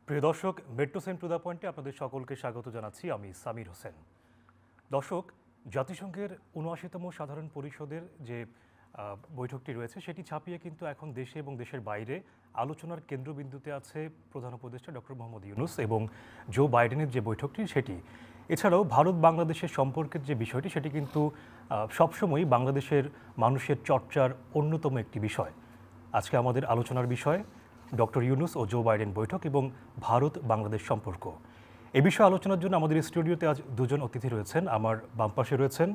প্রিয় দর্শক, metro sent to the পয়েন্টে আপনাদের সকলকে স্বাগত জানাচ্ছি। আমি সামির হোসেন। দর্শক, জাতিসংঘের ৭৯তম সাধারণ পরিষদের যে বৈঠকটি রয়েছে সেটি ছাপিয়ে কিন্তু এখন দেশে এবং দেশের বাইরে আলোচনার কেন্দ্রবিন্দুতে আছে প্রধান উপদেষ্টা ডক্টর মোহাম্মদ ইউনূস এবং জো বাইডেনের যে বৈঠকটি সেটি। এছাড়াও ভারত বাংলাদেশের সম্পর্কের যে বিষয়টি সেটি কিন্তু সবসময়ই বাংলাদেশের মানুষের চর্চার অন্যতম একটি বিষয়। আজকে আমাদের আলোচনার বিষয় ডক্টর ইউনূস ও জো বাইডেন বৈঠক এবং ভারত বাংলাদেশ সম্পর্ক। এ বিষয়ে আলোচনার জন্য আমাদের স্টুডিওতে আজ দুজন অতিথি রয়েছেন। আমার বাম পাশে রয়েছেন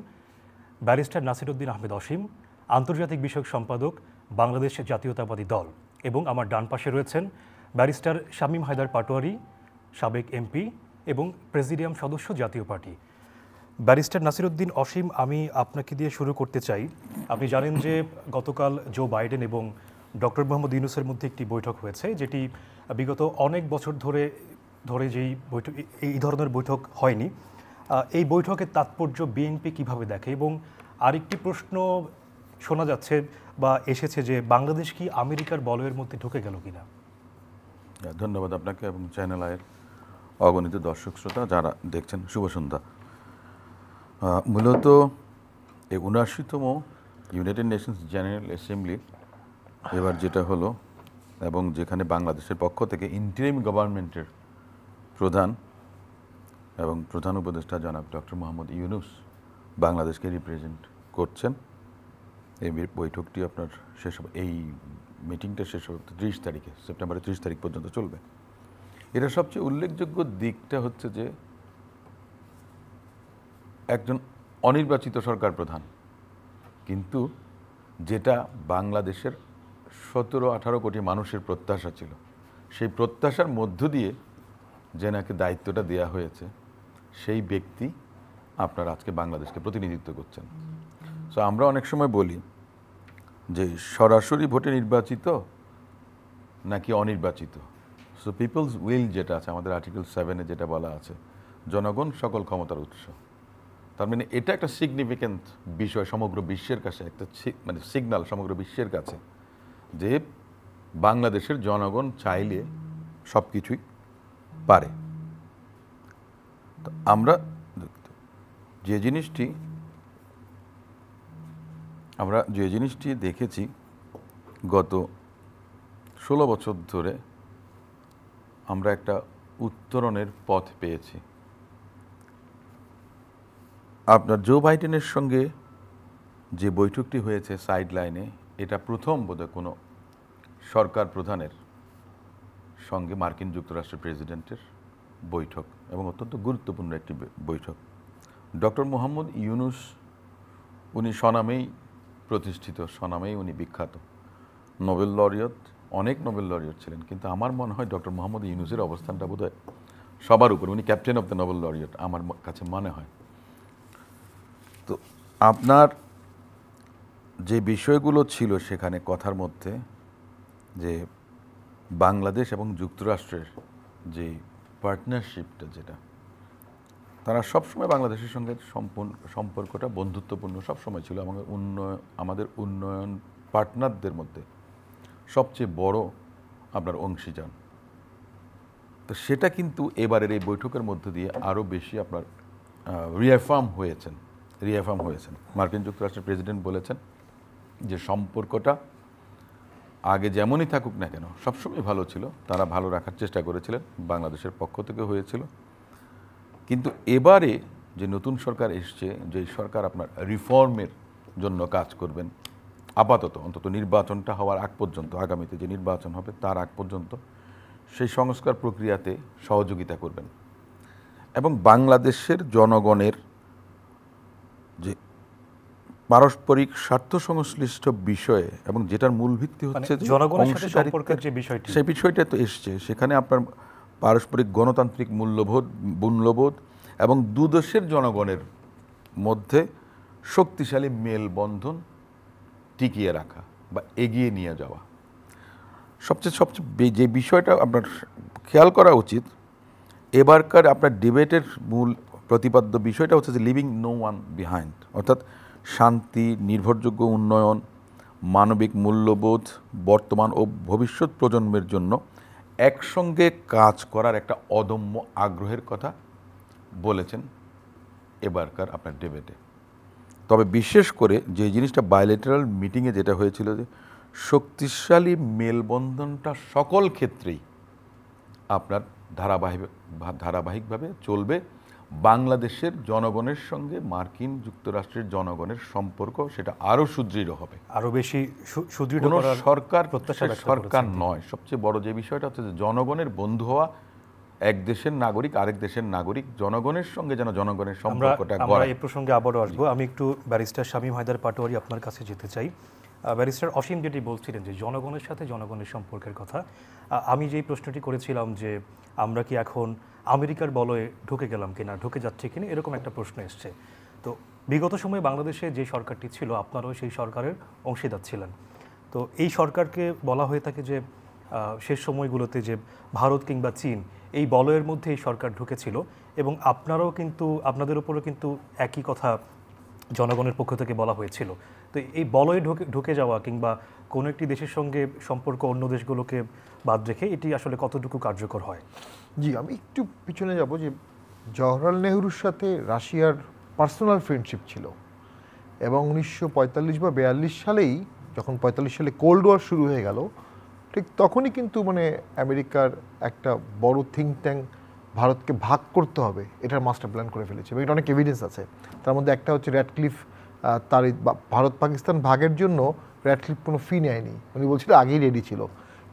ব্যারিস্টার নাসিরউদ্দিন আহমেদ অসীম, আন্তর্জাতিক বিষয়ক সম্পাদক, বাংলাদেশ জাতীয়তাবাদী দল, এবং আমার ডান পাশে রয়েছেন ব্যারিস্টার শামীম হায়দার পাটোয়ারি, সাবেক এমপি এবং প্রেসিডিয়াম সদস্য, জাতীয় পার্টি। ব্যারিস্টার নাসিরউদ্দিন অসীম, আমি আপনাকে দিয়ে শুরু করতে চাই। আপনি জানেন যে গতকাল জো বাইডেন এবং ডক্টর মোহাম্মদ ইউনূসের মধ্যে একটি বৈঠক হয়েছে, যেটি বিগত অনেক বছর ধরে যেই বৈঠক, এই ধরনের বৈঠক হয়নি। এই বৈঠকের তাৎপর্য বিএনপি কিভাবে দেখে, এবং আরেকটি প্রশ্ন শোনা যাচ্ছে বা এসেছে যে বাংলাদেশ কি আমেরিকার বলয়ের মধ্যে ঢুকে গেল কিনা? ধন্যবাদ আপনাকে এবং চ্যানেল আইয়ের অগণিত দর্শক শ্রোতা যারা দেখছেন, শুভ সন্ধ্যা। মূলত এই ৭৯তম ইউনাইটেড নেশনস জেনারেল অ্যাসেম্বলি এবার যেটা হলো, এবং যেখানে বাংলাদেশের পক্ষ থেকে ইন্টারিম গভর্নমেন্টের প্রধান এবং প্রধান উপদেষ্টা জনাব ডক্টর মোহাম্মদ ইউনূস বাংলাদেশকে রিপ্রেজেন্ট করছেন। এই বৈঠকটি আপনার শেষ হবে, এই মিটিংটা শেষ হবে 30 তারিখে, সেপ্টেম্বরের 30 তারিখ পর্যন্ত চলবে। এটা সবচেয়ে উল্লেখযোগ্য দিকটা হচ্ছে যে একজন অনির্বাচিত সরকার প্রধান, কিন্তু যেটা বাংলাদেশের 17-18 কোটি মানুষের প্রত্যাশা ছিল, সেই প্রত্যাশার মধ্য দিয়ে যে নাকি দায়িত্বটা দেওয়া হয়েছে, সেই ব্যক্তি আপনার আজকে বাংলাদেশকে প্রতিনিধিত্ব করছেন। সো আমরা অনেক সময় বলি যে সরাসরি ভোটে নির্বাচিত নাকি অনির্বাচিত। সো পিপলস উইল যেটা আছে আমাদের আর্টিকেল 7-এ যেটা বলা আছে, জনগণ সকল ক্ষমতার উৎস। তার মানে এটা একটা সিগনিফিক্যান্ট বিষয় সমগ্র বিশ্বের কাছে, একটা সিগন্যাল সমগ্র বিশ্বের কাছে যে বাংলাদেশের জনগণ চাইলে সব কিছুই পারে। তো আমরা যে জিনিসটি দেখেছি গত 16 বছর ধরে, আমরা একটা উত্তরণের পথ পেয়েছি। আপনার জো বাইডেনের সঙ্গে যে বৈঠকটি হয়েছে সাইড লাইনে, এটা প্রথম বোধহয় কোনো সরকার প্রধানের সঙ্গে মার্কিন যুক্তরাষ্ট্রের প্রেসিডেন্টের বৈঠক, এবং অত্যন্ত গুরুত্বপূর্ণ একটি বৈঠক। ডক্টর মোহাম্মদ ইউনূস উনি স্বনামেই প্রতিষ্ঠিত, স্বনামেই উনি বিখ্যাত নোবেল লরিয়ট, অনেক নোবেল লরিয়ট ছিলেন, কিন্তু আমার মনে হয় ডক্টর মোহাম্মদ ইউনূসের অবস্থানটা বোধহয় সবার উপর, উনি ক্যাপ্টেন অফ দ্য নোবেল লরিয়ট আমার কাছে মনে হয়। তো আপনার যে বিষয়গুলো ছিল সেখানে কথার মধ্যে, যে বাংলাদেশ এবং যুক্তরাষ্ট্রের যে পার্টনারশিপটা, যেটা তারা সবসময় বাংলাদেশের সঙ্গে সম্পর্কটা বন্ধুত্বপূর্ণ সবসময় ছিল। আমাদের উন্নয়ন পার্টনারদের মধ্যে সবচেয়ে বড় আপনার অংশীদার। তো সেটা কিন্তু এবারের এই বৈঠকের মধ্য দিয়ে আরও বেশি আপনার রিঅ্যাফার্ম হয়েছেন। মার্কিন যুক্তরাষ্ট্রের প্রেসিডেন্ট বলেছেন যে সম্পর্কটা আগে যেমনই থাকুক না কেন সবসময় ভালো ছিল, তারা ভালো রাখার চেষ্টা করেছিলেন, বাংলাদেশের পক্ষ থেকে হয়েছিল। কিন্তু এবারে যে নতুন সরকার এসছে, যেই সরকার আপনার রিফর্মের জন্য কাজ করবেন, আপাতত অন্তত নির্বাচনটা হওয়ার আগ পর্যন্ত, আগামীতে যে নির্বাচন হবে তার আগ পর্যন্ত সেই সংস্কার প্রক্রিয়াতে সহযোগিতা করবেন, এবং বাংলাদেশের জনগণের যে পারস্পরিক স্বার্থ সংশ্লিষ্ট বিষয়ে, এবং যেটার মূল ভিত্তি হচ্ছে জনগণের সাথে সম্পর্কের যে বিষয়টি, সেই বিষয়টা তো এসছে। সেখানে আপনার পারস্পরিক গণতান্ত্রিক মূল্যবোধ এবং দুদেশের জনগণের মধ্যে শক্তিশালী মেলবন্ধন টিকিয়ে রাখা বা এগিয়ে নিয়ে যাওয়া। সবচেয়ে যে বিষয়টা আপনার খেয়াল করা উচিত, এবারকার আপনার ডিবেটের মূল প্রতিপাদ্য বিষয়টা হচ্ছে যে লিভিং নো ওয়ান বিহাইন্ড, অর্থাৎ শান্তি, নির্ভরযোগ্য উন্নয়ন, মানবিক মূল্যবোধ বর্তমান ও ভবিষ্যৎ প্রজন্মের জন্য একসঙ্গে কাজ করার একটা অদম্য আগ্রহের কথা বলেছেন এবারকার আপনার ডিবেটে। তবে বিশেষ করে যে জিনিসটা বায়োলেটারাল মিটিংয়ে যেটা হয়েছিল, যে শক্তিশালী মেলবন্ধনটা সকল ক্ষেত্রেই আপনার ধারাবাহিকভাবে চলবে। বাংলাদেশের জনগণের সঙ্গে মার্কিন যুক্তরাষ্ট্রের জনগণের সম্পর্ক সেটা আরও সুদৃঢ় হবে, আরো বেশি সুদৃঢ় কোনো করার সরকার প্রত্যাশা ব্যক্ত সরকার করেছেন। নয়। সবচেয়ে বড় যে বিষয়টা হচ্ছে যে জনগণের বন্ধু হওয়া, এক দেশের নাগরিক আরেক দেশের নাগরিক, জনগণের সঙ্গে যেন জনগণের সম্পর্কটা আমরা গড়ে। এই প্রসঙ্গে আবারও আসবো। আমি একটু ব্যারিস্টার শামীম হায়দার পাটোয়ারি আপনার কাছে যেতে চাই। ব্যারিস্টার অসীম যেটি বলছিলেন যে জনগণের সাথে জনগণের সম্পর্কের কথা, আমি যেই প্রশ্নটি করেছিলাম যে আমরা কি এখন আমেরিকার বলয়ে ঢুকে গেলাম কিনা, ঢুকে যাচ্ছে কিনা, এরকম একটা প্রশ্ন এসছে। তো বিগত সময়ে বাংলাদেশে যে সরকারটি ছিল আপনারাও সেই সরকারের অংশীদার ছিলেন। তো এই সরকারকে বলা হয়ে থাকে যে শেষ সময়গুলোতে যে ভারত কিংবা চীন এই বলয়ের মধ্যে এই সরকার ঢুকেছিল, এবং আপনারাও কিন্তু আপনাদের উপরও কিন্তু একই কথা জনগণের পক্ষ থেকে বলা হয়েছিল। তো এই বলয়ে ঢুকে যাওয়া কিংবা কোনো একটি দেশের সঙ্গে সম্পর্ক অন্য দেশগুলোকে বাদ রেখে এটি আসলে কতটুকু কার্যকর হয়? জি, আমি একটু পিছনে যাব যে জওহরলাল নেহরুর সাথে রাশিয়ার পার্সোনাল ফ্রেন্ডশিপ ছিল, এবং 1945 বা 42 সালেই, যখন 45 সালে কোল্ড ওয়ার শুরু হয়ে গেল, ঠিক তখনই কিন্তু মানে আমেরিকার একটা বড় থিঙ্ক ট্যাঙ্ক ভারতকে ভাগ করতে হবে এটার মাস্টার প্ল্যান করে ফেলেছে, এবং এটা অনেক এভিডেন্স আছে। তার মধ্যে একটা হচ্ছে র্যাডক্লিফ, তার ভারত পাকিস্তান ভাগের জন্য র্যাডক্লিফ কোনো ফি নেয়নি, উনি বলছিল আগেই রেডি ছিল।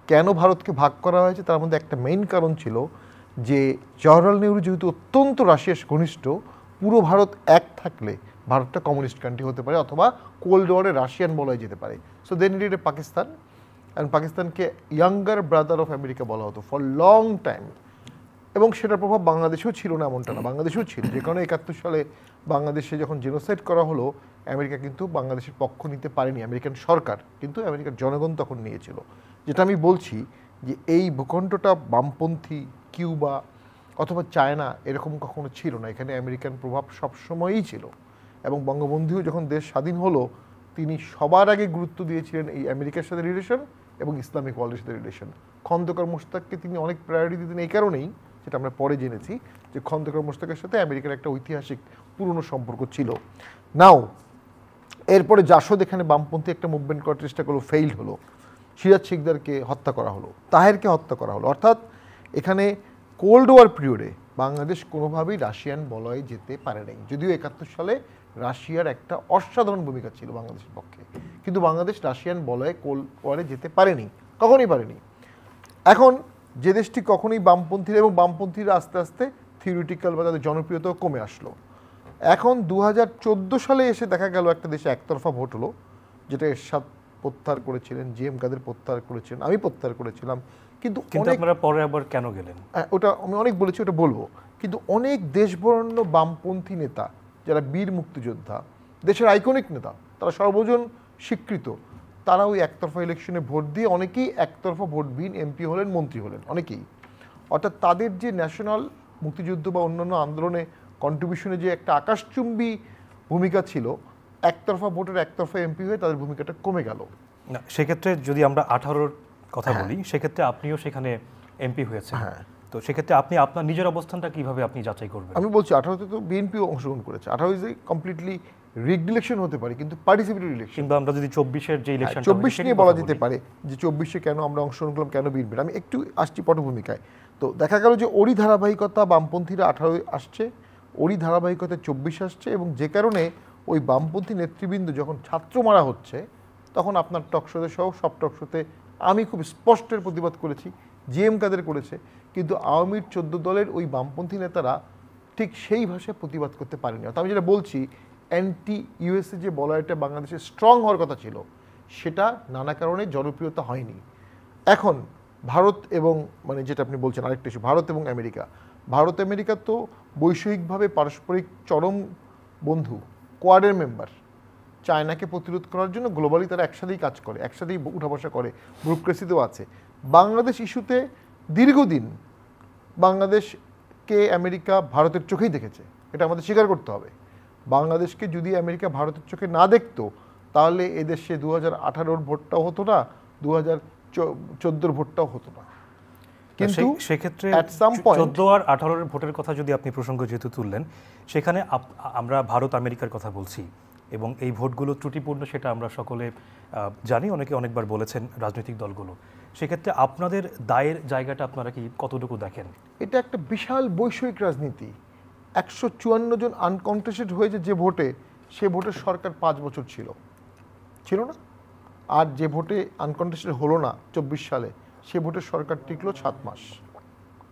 কেন ভারতকে ভাগ করা হয়েছে তার মধ্যে একটা মেইন কারণ ছিল যে জওহরলাল নেহরু যেহেতু অত্যন্ত রাশিয়ার ঘনিষ্ঠ, পুরো ভারত এক থাকলে ভারতটা কমিউনিস্ট কান্ট্রি হতে পারে অথবা কোল্ড ওয়ারে রাশিয়ান বলা যেতে পারে। So they needed a Pakistan, and পাকিস্তানকে ইয়াঙ্গার ব্রাদার অফ আমেরিকা বলা হতো ফর লং টাইম। এবং সেটার প্রভাব বাংলাদেশেও ছিল না এমনটা না, বাংলাদেশেও ছিল। যে কারণে 71 সালে বাংলাদেশে যখন জেনোসাইড করা হলো, আমেরিকা কিন্তু বাংলাদেশের পক্ষ নিতে পারেনি, আমেরিকান সরকার, কিন্তু আমেরিকার জনগণ তখন নিয়েছিল। যেটা আমি বলছি যে এই ভূখণ্ডটা বামপন্থী কিউবা অথবা চায়না এরকম কখনো ছিল না, এখানে আমেরিকান প্রভাব সবসময়ই ছিল। এবং বঙ্গবন্ধুও যখন দেশ স্বাধীন হলো, তিনি সবার আগে গুরুত্ব দিয়েছিলেন এই আমেরিকার সাথে রিলেশন এবং ইসলামিক ওয়ার্ল্ডের সাথে রিলেশন। খন্দকার মোশতাককে তিনি অনেক প্রায়োরিটি দিতেন এই কারণেই, যেটা আমরা পরে জেনেছি, যে খন্দকার মোশতাকের সাথে আমেরিকার একটা ঐতিহাসিক পুরনো সম্পর্ক ছিল। নাও এরপরে জাসদ এখানে বামপন্থী একটা মুভমেন্ট করার চেষ্টা করলো, ফেইল্ড হলো। সিরাজ শিকদারকে হত্যা করা হলো, তাহেরকে হত্যা করা হলো। অর্থাৎ এখানে কোল্ড ওয়ার পিরিয়ডে বাংলাদেশ কোনোভাবেই রাশিয়ান বলয়ে যেতে পারে নাই, যদিও 71 সালে রাশিয়ার একটা অসাধারণ ভূমিকা ছিল বাংলাদেশের পক্ষে, কিন্তু বাংলাদেশ রাশিয়ান বলয়ে কোল্ড ওয়ারে যেতে পারেনি, কখনোই পারেনি। এখন যে দেশটি কখনোই বামপন্থীরা, এবং বামপন্থীরা আস্তে আস্তে থিওরিটিক্যাল বা তাদের জনপ্রিয়তাও কমে আসলো। এখন 2014 সালে এসে দেখা গেল একটা দেশে একতরফা ভোট হলো, যেটা এরশাদ প্রত্যাহার করেছিলেন, জিএম কাদের প্রত্যাহার করেছিলেন, আমি প্রত্যাহার করেছিলাম। কিন্তু আপনারা পরে আবার কেন গেলেন? ওটা আমি অনেক বলেছি, ওটা বলবো। কিন্তু অনেক দেশবরেণ্য বামপন্থী নেতা যারা বীর মুক্তিযোদ্ধা, দেশের আইকনিক নেতা, তারা সর্বজন স্বীকৃত, তারা ওই একতরফা ইলেকশনে ভোট দিয়ে অনেকেই একতরফা ভোটবিহীন এমপি হলেন, মন্ত্রী হলেন অনেকেই। অর্থাৎ তাদের যে ন্যাশনাল মুক্তিযুদ্ধ বা অন্যান্য আন্দোলনে কন্ট্রিবিউশনে যে একটা আকাশচুম্বী ভূমিকা ছিল, একতরফা ভোটের একতরফা এমপি হয়ে তাদের ভূমিকাটা কমে গেল। না, সেক্ষেত্রে যদি আমরা 18-র কথা বলি, সেক্ষেত্রে আপনিও সেখানে এমপি হয়েছেন। তো সেক্ষেত্রে আপনি আপনার নিজের অবস্থানটা কিভাবে আপনি যাচাই করবেন? আমি বলছি 18তে তো বিএনপিও অংশগ্রহণ করেছে, 18 is a completely rigged election হতে পারে, কিন্তু পার্টিসিপেটরি ইলেকশন। কিংবা আমরা যদি 24-এর যে ইলেকশন 24 নিয়ে বলা যেতে পারে যে 24-এ কেন আমরা অংশগ্রহণ করলাম, কেন বিএনপি। আমি একটু আসছি পটভূমিকায়। তো দেখা গেল যে ওরই ধারাবাহিকতা, বামপন্থীরা 18 আসছে, ওরই ধারাবাহিকতায় 24 আসছে, এবং যে কারণে ওই বামপন্থী নেতৃবৃন্দ যখন ছাত্র মারা হচ্ছে, তখন আপনার টকশোতে সহ সব টকশোতে আমি খুব স্পষ্টের প্রতিবাদ করেছি, জিএম কাদের করেছে, কিন্তু আওয়ামীর 14 দলের ওই বামপন্থী নেতারা ঠিক সেই ভাষায় প্রতিবাদ করতে পারেনি। অর্থাৎ আমি যেটা বলছি, অ্যান্টি ইউএসএ যে বলয়টা বাংলাদেশে স্ট্রং হওয়ার কথা ছিল, সেটা নানা কারণে জনপ্রিয়তা হয়নি। এখন ভারত এবং মানে যেটা আপনি বলছেন আরেকটা ইস্যু, ভারত এবং আমেরিকা। ভারত আমেরিকা তো বৈষয়িকভাবে পারস্পরিক চরম বন্ধু, কোয়াডের মেম্বার। চায়নাকে প্রতিরোধ করার জন্য গ্লোবালি তারা একসাথেই কাজ করে, একসাথেই উঠা বসা করে, ব্যুরোক্রেসিতেও আছে। বাংলাদেশ ইস্যুতে দীর্ঘদিন বাংলাদেশকে আমেরিকা ভারতের চোখেই দেখেছে, এটা আমাদের স্বীকার করতে হবে। বাংলাদেশকে যদি আমেরিকা ভারতের চোখে না দেখতো, তাহলে এদেশে 2018-র ভোটটাও হতো না, 2014-র ভোটটাও হতো না। কিন্তু সেক্ষেত্রে at some point 14 আর 18 ভোটের কথা যদি আপনি প্রসঙ্গ যেহেতু তুললেন, সেখানে আমরা ভারত আমেরিকার কথা বলছি এবং এই ভোটগুলো ত্রুটিপূর্ণ সেটা আমরা সকলে জানি, অনেকে অনেকবার বলেছেন রাজনৈতিক দলগুলো। সেক্ষেত্রে আপনাদের দায়ের জায়গাটা আপনারা কি কতটুকু দেখেন? এটা একটা বিশাল বৈষয়িক রাজনীতি। 154 জন আনকন্টেস্টেড হয়েছে যে ভোটে, সে ভোটে সরকার 5 বছর ছিল না। আর যে ভোটে আনকন্টেস্টেড হলো না 24 সালে, সে ভোটে সরকার টিকলো 7 মাস।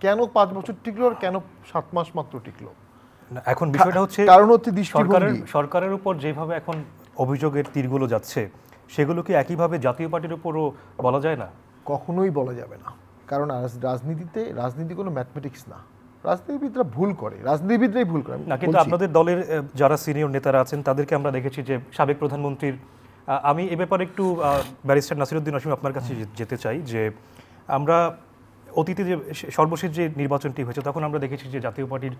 কেন 5 বছর টিকলো আর কেন 7 মাস মাত্র টিকলো? এখন বিষয়টা হচ্ছে কারণ হচ্ছে দৃষ্টিভঙ্গি। সরকারের উপর যেভাবে এখন অভিযোগের তীরগুলো যাচ্ছে, সেগুলো কি একইভাবে জাতীয় পার্টির উপরও বলা যায় না? কখনোই বলা যাবে না, কারণ রাজনীতি কোনো ম্যাথমেটিক্স না। রাজনীতিবিদরা ভুল করে, রাজনীতিবিদরাই ভুল করে না। কিন্তু আপনাদের দলের যারা সিনিয়র নেতারা আছেন তাদেরকে আমরা দেখেছি যে সাবেক প্রধানমন্ত্রীর, আমি এ ব্যাপারে একটু ব্যারিস্টার নাসিরউদ্দিন আসিম আপনার কাছে যেতে চাই যে আমরা অতীতে যে সর্বশেষ যে নির্বাচনটি হয়েছে তখন আমরা দেখেছি যে জাতীয় পার্টির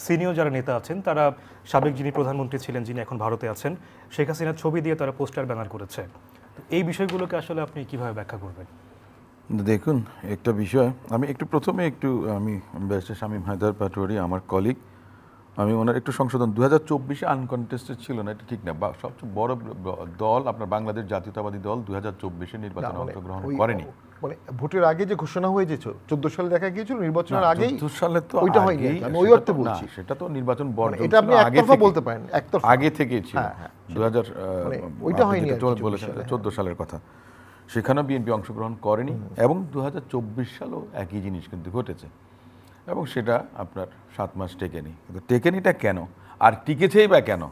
সিনিয়র যারা নেতা আছেন তারা সাবেক যিনি প্রধানমন্ত্রী ছিলেন, যিনি এখন ভারতে আছেন, শেখ হাসিনার ছবি দিয়ে তারা পোস্টার ব্যানার করেছে। এই বিষয়গুলোকে আসলে আপনি কিভাবে ব্যাখ্যা করবেন? দেখুন, একটা বিষয় আমি প্রথমে আমি ব্যারিস্টার শামীম হায়দার পাটোয়ারি আমার কলিগ, আমি ওনার একটু সংশোধন, 2024-এ আনকন্টেস্টেড ছিল না, এটা ঠিক না। সবচেয়ে বড় দল আপনার বাংলাদেশ জাতীয়তাবাদী দল 2024-এ নির্বাচনে অংশগ্রহণ করেনি। মানে ভোটের আগে যে ঘোষণা হয়েছে 14 সালে দেখা গিয়েছিল, নির্বাচনের আগেই 14 সালে তো ওইটা হয়নি। আমি ওই অর্থে বলছি, সেটা তো নির্বাচন বর্জন, এটা আপনি একতরফা বলতে পারেন, একতরফা আগে থেকেই ছিল। 2000 ওইটা হয়নি, 14 সালের কথা, সেখানেও বিএনপি অংশগ্রহণ করেনি এবং 2024 সালেও একই জিনিস কিন্তু ঘটেছে এবং সেটা আপনার 7 মাস টেকেনি। কিন্তু টেকেনিটা কেন আর টিকেছেই বা কেন?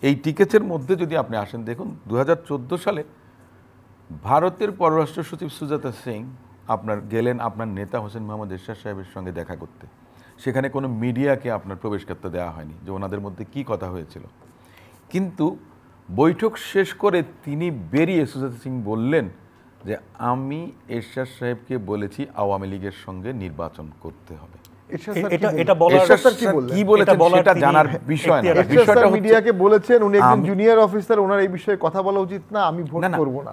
এই টিকেছের মধ্যে যদি আপনি আসেন, দেখুন 2014 সালে ভারতের পররাষ্ট্র সচিব সুজাতা সিং গেলেন আপনার নেতা হোসেন মোহাম্মদ এরশাদ সাহেবের সঙ্গে দেখা করতে। সেখানে কোনো মিডিয়াকে আপনার প্রবেশ করতে দেওয়া হয়নি যে ওনাদের মধ্যে কি কথা হয়েছিল। কিন্তু বৈঠক শেষ করে তিনি বেরিয়ে সুজাতা সিং বললেন যে আমি এরশাদ সাহেবকে বলেছি আওয়ামী লীগের সঙ্গে নির্বাচন করতে হবে। মিডিয়াকে বলেছেন উনি একজন জুনিয়র অফিসার, ওনার এই বিষয়ে কথা বলা উচিত না, আমি ভোট করব না।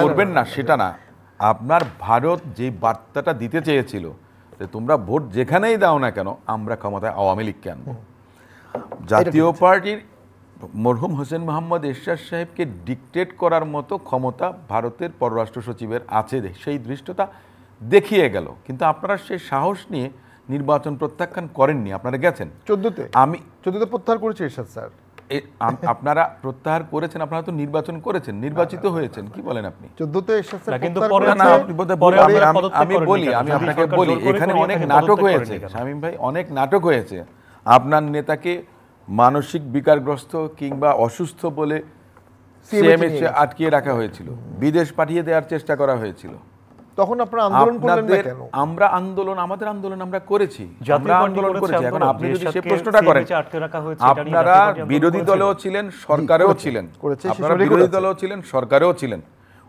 করবেন না সেটা না, আপনার ভারত যে বার্তাটা দিতে চেয়েছিল যে তোমরা ভোট যেখানেই দাও না কেন আমরা ক্ষমতায় আওয়ামী লীগকে আনবো। জাতীয় পার্টির মরহুম হোসেন মোহাম্মদ এরশাদ সাহেবকে ডিকটেট করার মতো ক্ষমতা ভারতের পররাষ্ট্র সচিবের আছে, সেই দৃষ্টতা দেখিয়ে গেল। কিন্তু আপনারা সেই সাহস নিয়ে নির্বাচন প্রত্যাখ্যান করেননি, আপনারা গেছেন 14তে প্রত্যাহার করেছে এরশাদ স্যার। আপনারা প্রত্যাহার করেছেন, আপনারা তো নির্বাচন করেছেন, নির্বাচিত হয়েছেন, কি বলেন আপনি? 14তে এরশাদ স্যার আমি আপনাকে বলি এখানে অনেক নাটক হয়েছে শামীম ভাই, অনেক নাটক হয়েছে। আপনার নেতাকে মানসিক বিকারগ্রস্ত কিংবা অসুস্থ বলে সিএমএইচে আটকিয়ে রাখা হয়েছিল, বিদেশ পাঠিয়ে দেওয়ার চেষ্টা করা হয়েছিল। তখন আপনারা আন্দোলন করলেন না কেন? আমাদের আন্দোলন আমরা করেছি, আমরা আন্দোলন করেছি। এখন আপনি যদি সেই প্রশ্নটা করেন, আপনারা বিরোধী দলেও ছিলেন, সরকারেও ছিলেন, আপনারা বিরোধী দলেও ছিলেন, সরকারেও ছিলেন।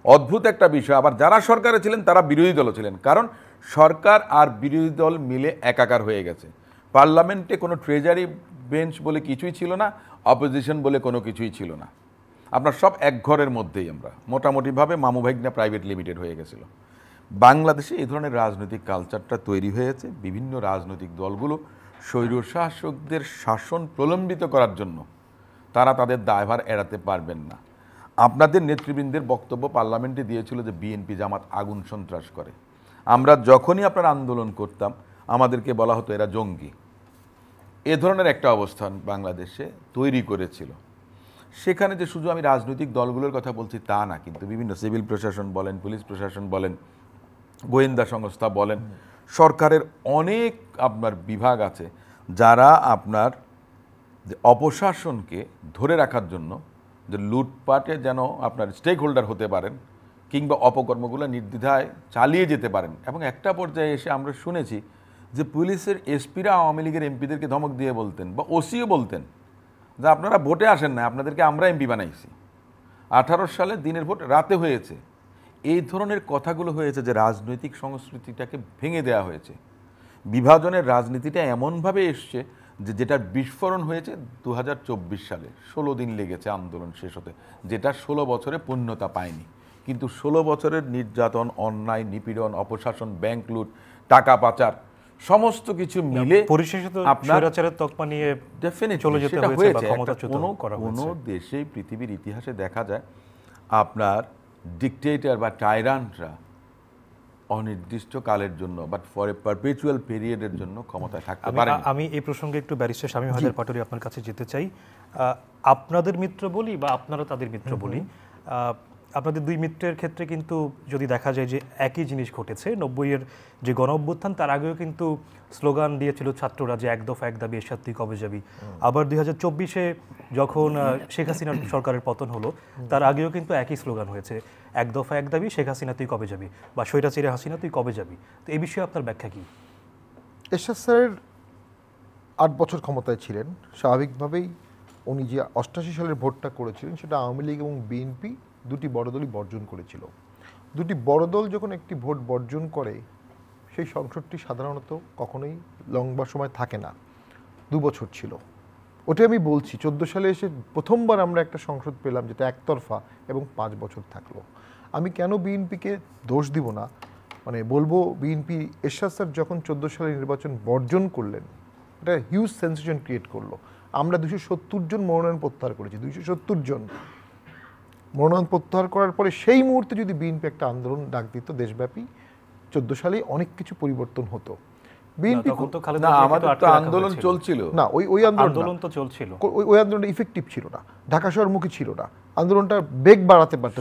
অদ্ভুত একটা বিষয়, আবার যারা সরকারে ছিলেন তারা বিরোধী দলও ছিলেন, কারণ সরকার আর বিরোধী দল মিলে একাকার হয়ে গেছে। পার্লামেন্টে কোনো ট্রেজারি বেঞ্চ বলে কিছুই ছিল না, অপোজিশন বলে কোনো কিছুই ছিল না। আপনার সব এক ঘরের মধ্যেই আমরা মোটামুটিভাবে মামু ভাইগনা প্রাইভেট লিমিটেড হয়ে গেছিল। বাংলাদেশে এই ধরনের রাজনৈতিক কালচারটা তৈরি হয়েছে। বিভিন্ন রাজনৈতিক দলগুলো স্বৈরশাসকদের শাসন প্রলম্বিত করার জন্য তারা তাদের দায়ভার এড়াতে পারবেন না। আপনাদের নেতৃবৃন্দের বক্তব্য পার্লামেন্টে দিয়েছিল যে বিএনপি জামাত আগুন সন্ত্রাস করে। আমরা যখনই আপনার আন্দোলন করতাম আমাদেরকে বলা হতো এরা জঙ্গি। এ ধরনের একটা অবস্থান বাংলাদেশে তৈরি করেছিল। সেখানে যে শুধু আমি রাজনৈতিক দলগুলোর কথা বলছি তা না, কিন্তু বিভিন্ন সিভিল প্রশাসন বলেন, পুলিশ প্রশাসন বলেন, গোয়েন্দা সংস্থা বলেন, সরকারের অনেক আপনার বিভাগ আছে যারা আপনার অপশাসনকে ধরে রাখার জন্য যে লুটপাটে যেন আপনার স্টেক হোল্ডার হতে পারেন কিংবা অপকর্মগুলো নির্দ্বিধায় চালিয়ে যেতে পারেন। এবং একটা পর্যায়ে এসে আমরা শুনেছি যে পুলিশের এসপিরা আওয়ামী লীগের এমপিদেরকে ধমক দিয়ে বলতেন বা ওসিও বলতেন যে আপনারা ভোটে আসেন না, আপনাদেরকে আমরা এমপি বানাইছি। 18 সালে দিনের ভোট রাতে হয়েছে। এই ধরনের কথাগুলো হয়েছে যে রাজনৈতিক সংস্কৃতিটাকে ভেঙে দেওয়া হয়েছে। বিভাজনের রাজনীতিটা এমনভাবে এসছে যে যেটার বিস্ফোরণ হয়েছে 2024 সালে। 16 দিন লেগেছে আন্দোলন শেষ হতে, যেটা 16 বছরে পূর্ণতা পায়নি। কিন্তু 16 বছরের নির্যাতন, অন্যায়, নিপীড়ন, অপশাসন, ব্যাংক লুট, টাকা পাচার সমস্ত কিছু মিলে পরিশেষে তো আপনার স্বৈরাচারের তকমা নিয়ে ডেফিনেটলি চলে যেতে সেটা হয়েছে বা হয়েছে। ক্ষমতাচ্যুত কোনো করা হয়েছে। দেশেই পৃথিবীর ইতিহাসে দেখা যায় আপনার ডিকটেটর বা টাইরান্টরা অনির্দিষ্ট কালের জন্য বাট ফর এ পারপেচুয়াল পিরিয়ডের জন্য ক্ষমতায় থাকতে পারে। আমি এই প্রসঙ্গে একটু ব্যারিস্টার শামীম হায়দার পাটোয়ারি আপনার কাছে যেতে চাই। আপনাদের মিত্র বলি বা আপনারা তাদের মিত্র বলি, আপনাদের দুই মিত্রের ক্ষেত্রে কিন্তু যদি দেখা যায় যে একই জিনিস ঘটেছে। 90-এর যে গণ অভ্যুত্থান, তার আগেও কিন্তু স্লোগান দিয়েছিল ছাত্ররা যে এক দফা এক দাবি এরশাদ তুই কবে যাবি। আবার 2024-এ যখন শেখ হাসিনার সরকারের পতন হলো, তার আগেও কিন্তু একই স্লোগান হয়েছে, এক দফা এক দাবি শেখ হাসিনা তুই কবে যাবি, বা স্বৈরাচারী হাসিনা তুই কবে যাবি। তো এই বিষয়ে আপনার ব্যাখ্যা কি? এরশাদ স্যারের 8 বছর ক্ষমতায় ছিলেন, স্বাভাবিকভাবেই উনি যে 88 সালের ভোটটা করেছিলেন সেটা আওয়ামী লীগ এবং বিএনপি দুটি বড় দলই বর্জন করেছিল। দুটি বড় দল যখন একটি ভোট বর্জন করে, সেই সংসদটি সাধারণত কখনোই লম্বা সময় থাকে না, 2 বছর ছিল। ওটাই আমি বলছি, 14 সালে এসে প্রথমবার আমরা একটা সংসদ পেলাম যেটা একতরফা এবং 5 বছর থাকলো। আমি কেন বিএনপিকে দোষ দিব না, মানে বলবো বিএনপি এরশাদ স্যার যখন 14 সালে নির্বাচন বর্জন করলেন, এটা হিউজ সেন্সেশন ক্রিয়েট করলো। আমরা 270 জন মনোনয়ন প্রত্যাহার করেছি, 270 জন মনোনয়ন প্রত্যাহার করার পরে সেই মুহূর্তে যদি বিএনপি একটা আন্দোলন ডাক দিত দেশব্যাপী, 14 সালেই অনেক কিছু পরিবর্তন হতো। বিএনপি না, আমাদের তো আন্দোলন চলছিল না, ওই আন্দোলন তো চলছিল, ওই আন্দোলনটা ইফেক্টিভ ছিল না, ঢাকা শহরমুখী ছিল না, আন্দোলনটা বেগ বাড়াতে পারতো।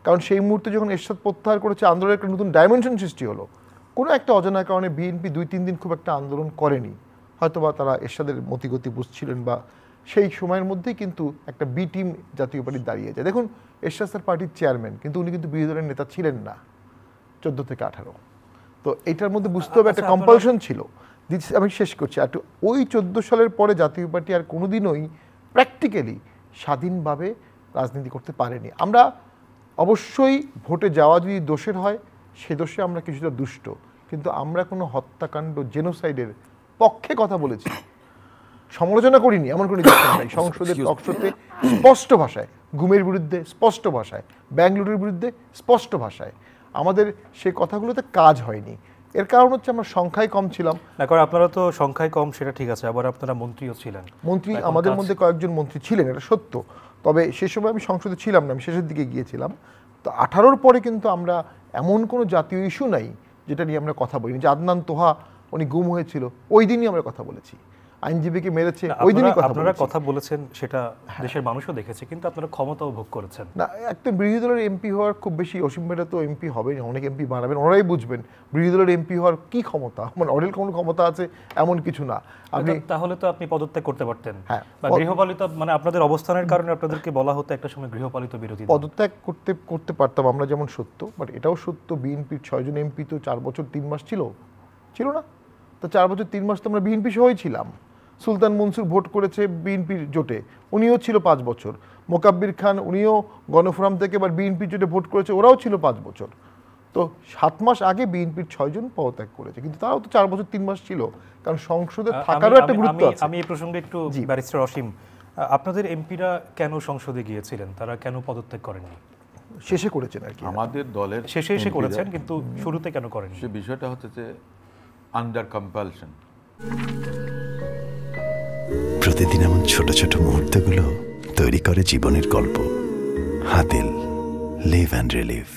কারণ সেই মুহূর্তে যখন এরশাদ প্রত্যাহার করেছে, আন্দোলনের একটা নতুন ডাইমেনশন সৃষ্টি হলো। কোনো একটা অজানা কারণে বিএনপি 2-3 দিন খুব একটা আন্দোলন করেনি, হয়তোবা তারা এরশাদের মতিগতি বুঝছিলেন, বা সেই সময়ের মধ্যেই কিন্তু একটা বি টিম জাতীয় পার্টি দাঁড়িয়ে যায়। দেখুন, এরশাদ স্যার পার্টির চেয়ারম্যান, কিন্তু উনি কিন্তু বিরোধী দলের নেতা ছিলেন না 14 থেকে 18। তো এটার মধ্যে বুঝতে হবে একটা কম্পালশন ছিল। আমি শেষ করছি। আর ওই 14 সালের পরে জাতীয় পার্টি আর কোনোদিনই প্র্যাকটিক্যালি স্বাধীনভাবে রাজনীতি করতে পারেনি। আমরা অবশ্যই ভোটে যাওয়া যদি দোষের হয়, সে দোষে আমরা কিছুটা দুষ্ট, কিন্তু আমরা কোনো হত্যাকাণ্ড, জেনোসাইডের পক্ষে কথা বলেছি, সমালোচনা করিনি এমন কোনো নিদর্শন নাই। সংসদের টকশোতে স্পষ্ট ভাষায়, গুমের বিরুদ্ধে স্পষ্ট ভাষায়, ব্যাঙ্গালুরুর বিরুদ্ধে স্পষ্ট ভাষায় আমাদের সেই কথাগুলোতে কাজ হয়নি। এর কারণ হচ্ছে আমরা সংখ্যায় কম ছিলাম। না, কারণ আপনারা তো সংখ্যায় কম, সেটা ঠিক আছে, আবার আপনারা মন্ত্রীও ছিলেন। মন্ত্রী আমাদের মধ্যে কয়েকজন মন্ত্রী ছিলেন, এটা সত্য। তবে সে সময় আমি সংসদে ছিলাম না, আমি শেষের দিকে গিয়েছিলাম। তো 18-র পরে কিন্তু আমরা এমন কোনো জাতীয় ইস্যু নাই যেটা নিয়ে আমরা কথা বলিনি। যে আদনান তোহা উনি গুম হয়েছিল, ওই দিনই আমরা কথা বলেছি। আইনজীবীকে মেরেছে, ওই দিনই আপনারা কথা বলেছেন, সেটা দেশের মানুষও দেখেছে, কিন্তু আপনারা ক্ষমতাও ভোগ করেছেন না। একটা বিরোধী দলের এমপি হওয়ার খুব বেশি, অসীম ভাইরা তো এমপি হবে, অনেক এমপি বানাবেন, ওরাই বুঝবেন বিরোধী দলের এমপি হওয়ার কি ক্ষমতা, মানে অডেল কোনো ক্ষমতা আছে এমন কিছু না। আপনি তাহলে তো আপনি পদত্যাগ করতে পারতেন, হ্যাঁ, বা গৃহপালিত, মানে আপনাদের অবস্থানের কারণে আপনাদেরকে বলা হতো একটা সময় গৃহপালিত বিরোধী। পদত্যাগ করতে পারতাম আমরা, যেমন সত্য। বাট এটাও সত্য, বিএনপির 6 জন এমপি তো 4 বছর 3 মাস ছিল না। তো 4 বছর 3 মাস তো আমরা বিএনপি সহই ছিলাম। সুলতান মনসুর ভোট করেছে বিএনপির জোটে, উনিও ছিল 5 বছর। মোকাব্বির খান উনিও গণফোরাম থেকে এবার বিএনপির জোটে ভোট করেছে, ওরাও ছিল 5 বছর। তো 7 মাস আগে বিএনপির 6 জন পদত্যাগ করেছে, কিন্তু তারাও তো 4 বছর 3 মাস ছিল, কারণ সংসদে থাকারও একটা গুরুত্ব আছে। আমি এই প্রসঙ্গে একটু, ব্যারিস্টার অসীম, আপনাদের এমপিরা কেন সংসদে গিয়েছিলেন, তারা কেন পদত্যাগ করেননি? শেষে করেছেন আর কি, আমাদের দলের শেষে এসে করেছেন, কিন্তু শুরুতে কেন করেননি? সে বিষয়টা হচ্ছে যে আন্ডার কম্পালশন। প্রতিদিন এমন ছোট ছোট মুহূর্তগুলো তৈরি করে জীবনের গল্প। Hatil, live and relive.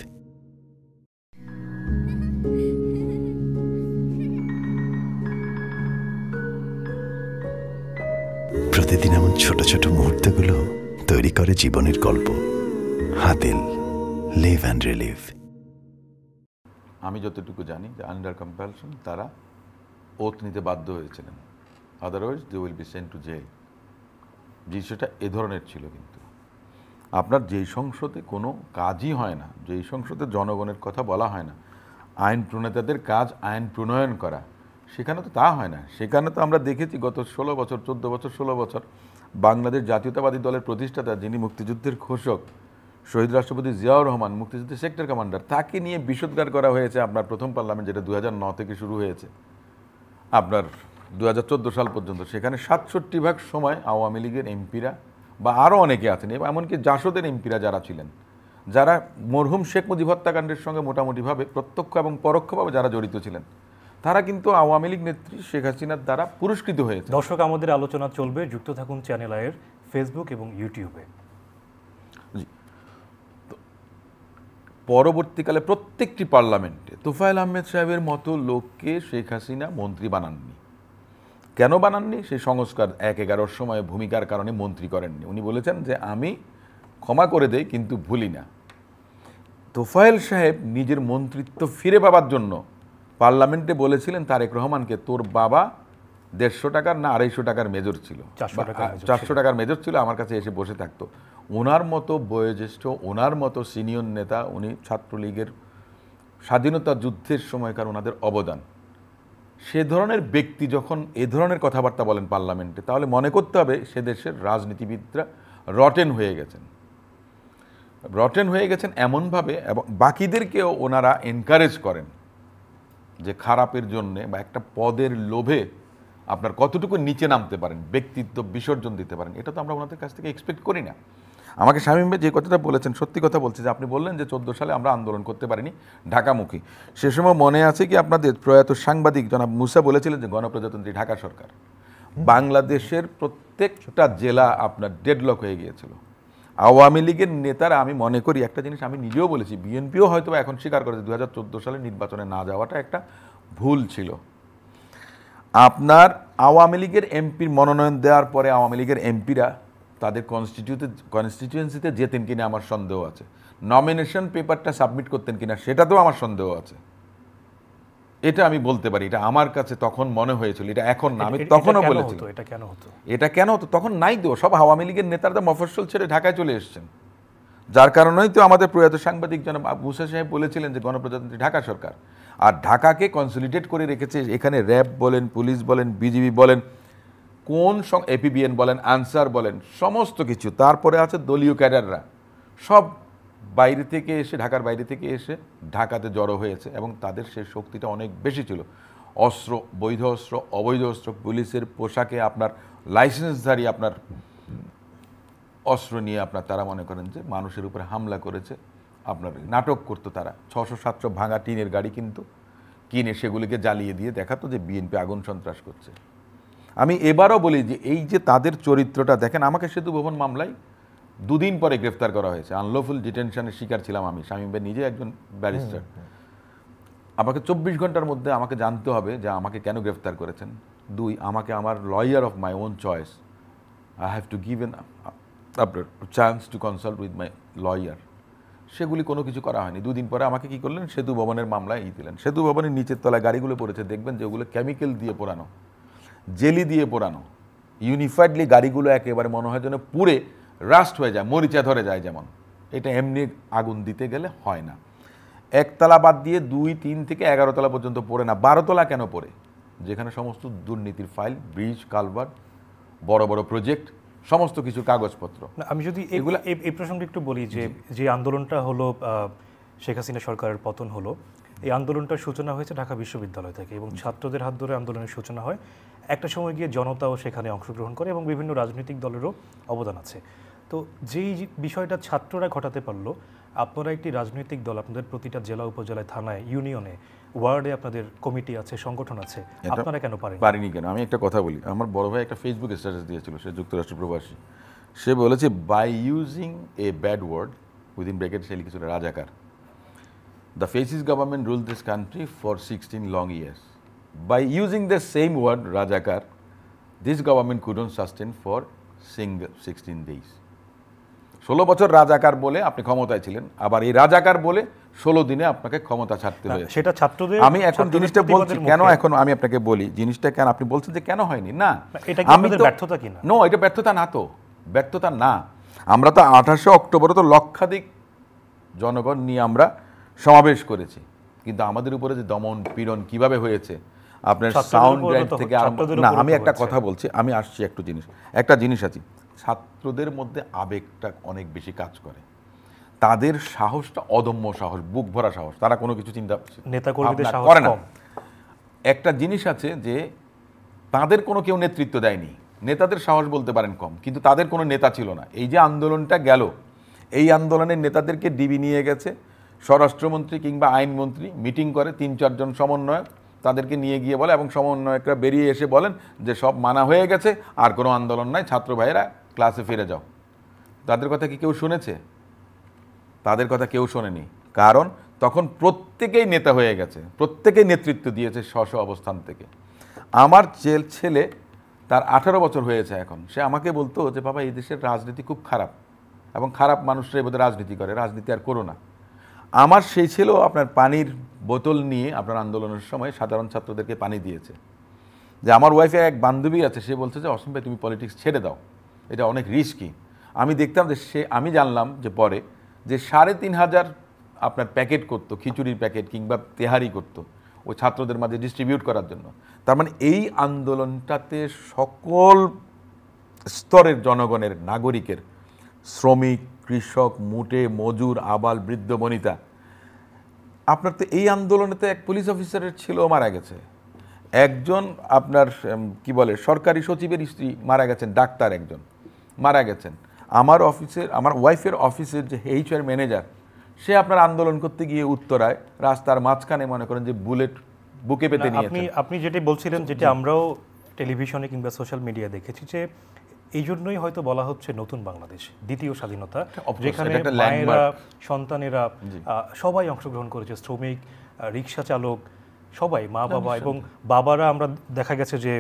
প্রতিদিন এমন ছোট ছোট মুহূর্তগুলো তৈরি করে জীবনের গল্প। Hatil, live and relive. আমি যতটুকু জানি যে আন্ডার কম্পালশন তারা ওথ নিতে বাধ্য হয়েছিলেন, otherwise they will be sent to jail. বিষয়টা এ ধরনের ছিল। কিন্তু আপনার যেই সংসদে কোনো কাজই হয় না, যেই সংসদে জনগণের কথা বলা হয় না, আইন প্রণেতাদের কাজ আইন প্রণয়ন করা, সেখানে তো তা হয় না। সেখানে তো আমরা দেখেছি গত 16 বছর 14 বছর 16 বছর বাংলাদেশ জাতীয়তাবাদী দলের প্রতিষ্ঠাতা, যিনি মুক্তিযুদ্ধের ঘোষক শহীদ রাষ্ট্রপতি জিয়াউর রহমান, মুক্তিযুদ্ধের সেক্টর কমান্ডার, তাকে নিয়ে বিষোদ্গার করা হয়েছে আপনার প্রথম পার্লামেন্ট, যেটা 2009 থেকে শুরু হয়েছে আপনার 2014 সাল পর্যন্ত। সেখানে 67% সময় আওয়ামী লীগের এমপিরা বা আরও অনেকে আছেন, এবং এমনকি জাসদের এমপিরা যারা ছিলেন, যারা মরহুম শেখ মুজিব হত্যাকাণ্ডের সঙ্গে মোটামুটিভাবে প্রত্যক্ষ এবং পরোক্ষভাবে যারা জড়িত ছিলেন, তারা কিন্তু আওয়ামী লীগ নেত্রী শেখ হাসিনার দ্বারা পুরস্কৃত হয়েছে। দর্শক, আমাদের আলোচনা চলবে, যুক্ত থাকুন চ্যানেল আইয়ের ফেসবুক এবং ইউটিউবে। পরবর্তীকালে প্রত্যেকটি পার্লামেন্টে তোফায়েল আহমেদ সাহেবের মতো লোককে শেখ হাসিনা মন্ত্রী বানাননি। কেন বানাননি? সেই সংস্কার 1/11 সময়ে ভূমিকার কারণে মন্ত্রী করেননি। উনি বলেছেন যে আমি ক্ষমা করে দেই কিন্তু ভুলি না। তোফায়েল সাহেব নিজের মন্ত্রিত্ব ফিরে পাবার জন্য পার্লামেন্টে বলেছিলেন তারেক রহমানকে, তোর বাবা 150 টাকার না 250 টাকার মেজর ছিল, 400 টাকার মেজর ছিল, আমার কাছে এসে বসে থাকতো। ওনার মতো বয়োজ্যেষ্ঠ, ওনার মতো সিনিয়র নেতা, উনি ছাত্রলীগের স্বাধীনতা যুদ্ধের সময়কার ওনাদের অবদান, সে ধরনের ব্যক্তি যখন এ ধরনের কথাবার্তা বলেন পার্লামেন্টে, তাহলে মনে করতে হবে সে দেশের রাজনীতিবিদরা রটেন হয়ে গেছেন এমনভাবে, এবং বাকিদেরকেও ওনারা এনকারেজ করেন যে খারাপের জন্যে বা একটা পদের লোভে আপনার কতটুকু নিচে নামতে পারেন, ব্যক্তিত্ব বিসর্জন দিতে পারেন, এটা তো আমরা ওনাদের কাছ থেকে এক্সপেক্ট করি না। আমাকে শামীম ভাই যে কথাটা বলেছেন সত্যি কথা বলছে, যে আপনি বললেন যে 14 সালে আমরা আন্দোলন করতে পারিনি ঢাকামুখী। সে সময় মনে আছে কি আপনাদের প্রয়াত সাংবাদিক জনাব মুসা বলেছিলেন যে গণপ্রজাতন্ত্রী ঢাকা সরকার, বাংলাদেশের প্রত্যেকটা জেলা আপনার ডেডলক হয়ে গিয়েছিল। আওয়ামী লীগের নেতারা, আমি মনে করি একটা জিনিস আমি নিজেও বলেছি, বিএনপিও হয়তো এখন স্বীকার করেছে 2014 সালে নির্বাচনে না যাওয়াটা একটা ভুল ছিল। আপনার আওয়ামী লীগের এমপির মনোনয়ন দেওয়ার পরে আওয়ামী লীগের এমপিরা তাদের কনস্টিটিউয়েন্সিতে যেতেন কিনা আমার সন্দেহ আছে, নমিনেশন পেপারটা সাবমিট করতেন কিনা সেটাতেও আমার সন্দেহ আছে। এটা আমি বলতে পারি, এটা আমার কাছে তখন মনে হয়েছিল, এটা এখন না, আমি তখনও বলেছিলাম। এটা কেন হতো? তখন নাই তো, সব আওয়ামী লীগের নেতারা মফস্বল ছেড়ে ঢাকায় চলে এসেছেন, যার কারণেই তো আমাদের প্রয়াত সাংবাদিক জনাব মুসা সাহেব বলেছিলেন যে গণপ্রজাতন্ত্রী ঢাকা সরকার। আর ঢাকাকে কনসলিডেট করে রেখেছে এখানে র্যাব বলেন, পুলিশ বলেন, বিজিবি বলেন, এপিবিএন বলেন, আনসার বলেন, সমস্ত কিছু। তারপরে আছে দলীয় ক্যাডাররা, সব বাইরে থেকে এসে, ঢাকার বাইরে থেকে এসে ঢাকাতে জড়ো হয়েছে, এবং তাদের সেই শক্তিটা অনেক বেশি ছিল। অস্ত্র, বৈধ অস্ত্র, অবৈধ অস্ত্র, পুলিশের পোশাকে আপনার লাইসেন্সধারী আপনার অস্ত্র নিয়ে আপনার তারা মনে করেন যে মানুষের উপরে হামলা করেছে, আপনার নাটক করতো তারা। 600-700 ভাঙা টিনের গাড়ি কিন্তু কিনে সেগুলিকে জ্বালিয়ে দিয়ে দেখাতো যে বিএনপি আগুন সন্ত্রাস করছে। আমি এবারও বলি যে এই যে তাদের চরিত্রটা দেখেন, আমাকে সেতু ভবন মামলায় 2 দিন পরে গ্রেফতার করা হয়েছে, আনলফুল ডিটেনশনের শিকার ছিলাম আমি, শামীম ভাই নিজে একজন ব্যারিস্টার। আমাকে 24 ঘন্টার মধ্যে আমাকে জানতে হবে যে আমাকে কেন গ্রেফতার করেছেন। 2, আমাকে আমার lawyer of my own choice, I have to give N chance to consult with my lawyer, সেগুলি কোনো কিছু করা হয়নি। 2 দিন পরে আমাকে কি করলেন, সেতু ভবনের মামলায় দিলেন। সেতু ভবনের নিচের তলায় গাড়িগুলো পড়েছে, দেখবেন যে ওগুলো কেমিক্যাল দিয়ে পোড়ানো, জেলি দিয়ে পোড়ানো, ইউনিফাইডলি গাড়িগুলো একেবারে মনে হয় যেন পুড়ে রাস্ট হয়ে যায়, মরিচা ধরে যায়। যেমন এটা এমনি আগুন দিতে গেলে হয় না। 1 তলা বাদ দিয়ে 2, 3 থেকে 11 তলা পর্যন্ত পড়ে না। 12 তলা কেন পড়ে? যেখানে সমস্ত দুর্নীতির ফাইল, ব্রিজ, কালভার্ট, বড় বড় প্রজেক্ট, সমস্ত কিছু কাগজপত্র। আমি যদি এই প্রসঙ্গে একটু বলি যে আন্দোলনটা হলো, শেখ হাসিনা সরকারের পতন হলো, এই আন্দোলনটার সূচনা হয়েছে ঢাকা বিশ্ববিদ্যালয় থেকে, এবং ছাত্রদের হাত ধরে আন্দোলনের সূচনা হয়। একটা সময় গিয়ে জনতাও সেখানে অংশগ্রহণ করে, এবং বিভিন্ন রাজনৈতিক দলেরও অবদান আছে। তো যেই বিষয়টা ছাত্ররা ঘটাতে পারলো, আপনারা একটি রাজনৈতিক দল, আপনাদের প্রতিটা জেলা, উপজেলায়, থানায়, ইউনিয়নে, ওয়ার্ডে আপনাদের কমিটি আছে, সংগঠন আছে, আপনারা কেন পারেনি কেন? আমি একটা কথা বলি, আমার বড় ভাই একটা ফেসবুক স্ট্যাটাস দিয়েছিল, সে যুক্তরাষ্ট্র প্রবাসী। সে বলেছে by using a bad word, within bracket সে লিখেছিল রাজাকার, the fascist government rule this country for 16 long years. By using the same word, Rajakar, this government couldn't sustain for 16 days. 16 বছর রাজাকার বলে আপনি ক্ষমতায় ছিলেন, আবার এই রাজাকার বলে 16 দিনে আপনাকে ক্ষমতা ছাড়তে হয়েছে। সেটা ছাত্রদের, আমি এখন জিনিসটা বলছি কেন, এখন আমি আপনাকে বলি জিনিসটা কেন, আপনি বলছেন যে কেন হয়নি। না, এটা কি আমাদের ব্যর্থতা কিনা? নো, এটা ব্যর্থতা না, তো ব্যর্থতা না। আমরা তো 28শে অক্টোবরে তো লক্ষাধিক জনগণ নিয়ে আমরা সমাবেশ করেছি, কিন্তু আমাদের উপরে যে দমন পীড়ন কিভাবে হয়েছে, আপনার সাউন্ড গ্রাইড থেকে না, আমি একটা কথা বলছি, আমি আসছি একটা জিনিস আছে, ছাত্রদের মধ্যে আবেগটা অনেক বেশি কাজ করে, তাদের সাহসটা অদম্য সাহস, বুক ভরা সাহস, তারা কোনো কিছু চিন্তা করে না। একটা জিনিস আছে যে তাদের কোনো কেউ নেতৃত্ব দেয়নি, নেতাদের সাহস বলতে পারেন কম, কিন্তু তাদের কোনো নেতা ছিল না। এই যে আন্দোলনটা গেল, এই আন্দোলনের নেতাদেরকে ডিবি নিয়ে গেছে, স্বরাষ্ট্রমন্ত্রী কিংবা আইনমন্ত্রী মিটিং করে 3-4 জন সমন্বয়ক, তাদেরকে নিয়ে গিয়ে বলে এবং সমন্বয়করা বেরিয়ে এসে বলেন যে সব মানা হয়ে গেছে, আর কোনো আন্দোলন নাই, ছাত্র ভাইয়েরা ক্লাসে ফিরে যাও। তাদের কথা কি কেউ শুনেছে? তাদের কথা কেউ শোনেনি, কারণ তখন প্রত্যেকেই নেতা হয়ে গেছে, প্রত্যেকেই নেতৃত্ব দিয়েছে স্ব অবস্থান থেকে। আমার ছেলে তার 18 বছর হয়েছে এখন, সে আমাকে বলতো যে বাবা এই দেশের রাজনীতি খুব খারাপ এবং খারাপ মানুষরাই বোধহয় রাজনীতি করে, রাজনীতি আর করো না। আমার সেই ছেলেও আপনার পানির বোতল নিয়ে আপনার আন্দোলনের সময় সাধারণ ছাত্রদেরকে পানি দিয়েছে। যে আমার ওয়াইফের এক বান্ধবী আছে, সে বলছে যে অসীম ভাই তুমি পলিটিক্স ছেড়ে দাও, এটা অনেক রিস্কি। আমি দেখতাম যে আমি জানলাম যে পরে যে 3,500 আপনার প্যাকেট করতো, খিচুড়ির প্যাকেট কিংবা তেহারি করতো ওই ছাত্রদের মাঝে ডিস্ট্রিবিউট করার জন্য। তার মানে এই আন্দোলনটাতে সকল স্তরের জনগণের, নাগরিকের, শ্রমিক, কৃষক, মুটে, মজুর, আবাল, বৃদ্ধ, বনিতা। আপনার তো এই আন্দোলনেতে এক পুলিশ অফিসারের ছেলেও মারা গেছে, একজন আপনার কি বলে সরকারি সচিবের স্ত্রী মারা গেছেন, ডাক্তার একজন মারা গেছেন। আমার ওয়াইফের অফিসের যে HR ম্যানেজার, সে আপনার আন্দোলন করতে গিয়ে উত্তরায় রাস্তার মাঝখানে মনে করেন যে বুলেট বুকে পেতে নিয়েছে। আপনি যেটি বলছিলেন, যেটি আমরাও টেলিভিশনে কিংবা সোশ্যাল মিডিয়া দেখেছি, যে এই জন্যই হয়তো বলা হচ্ছে নতুন বাংলাদেশ, দ্বিতীয় স্বাধীনতা, যেখানে মায়েরা, সন্তানেরা সবাই অংশগ্রহণ করেছে, শ্রমিক, রিক্সা চালক, সবাই, মা বাবা এবং বাবারা। আমরা দেখা গেছে যে